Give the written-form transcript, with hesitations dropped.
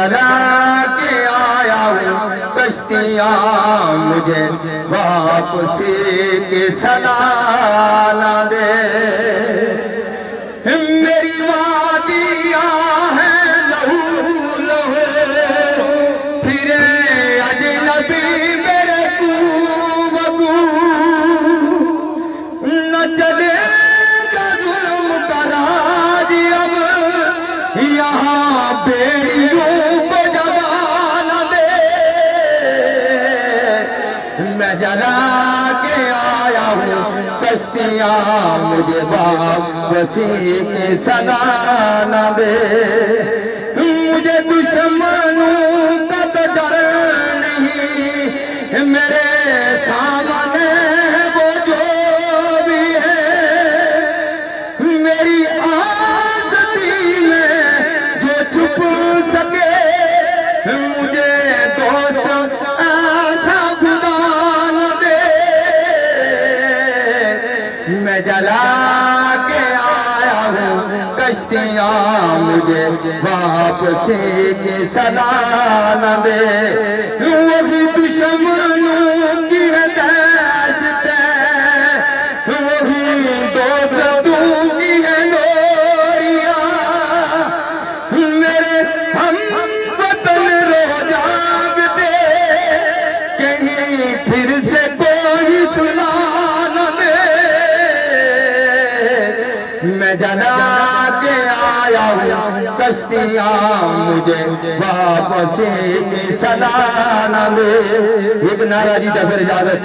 जला के आया हूँ कश्तियाँ मुझे वापसी की सलाह न दे। मेरी वादियाँ हैं लहू लहू फिरे अजनबी मेरे कूबू न चलेगा जुल्म का राज अब यहाँ बेड़ियों को जगा न दे। मैं जला के आया हूँ कश्तियाँ मुझे वापसी की सदा न दे। मुझे दुश्मनों का तो डर नहीं, मेरे सामने वो जो भी है, मेरी आसती में जो छुप सके मुझे दोस्त ऐसा खुदा न दे। मैं जला के आया हूँ कश्तियाँ मुझे वापसी की सदा न दे। वही दुश्मनों की है दहशत, वही दोस्तों की है लोरियाँ, मेरे हम वतन रो जागते कहीं फिर से कोई सुना न दे। मैं जला के आया हूँ कश्तियाँ मुझे वापसी की सदा न दे। एक नारा जी था फिर इजाजत।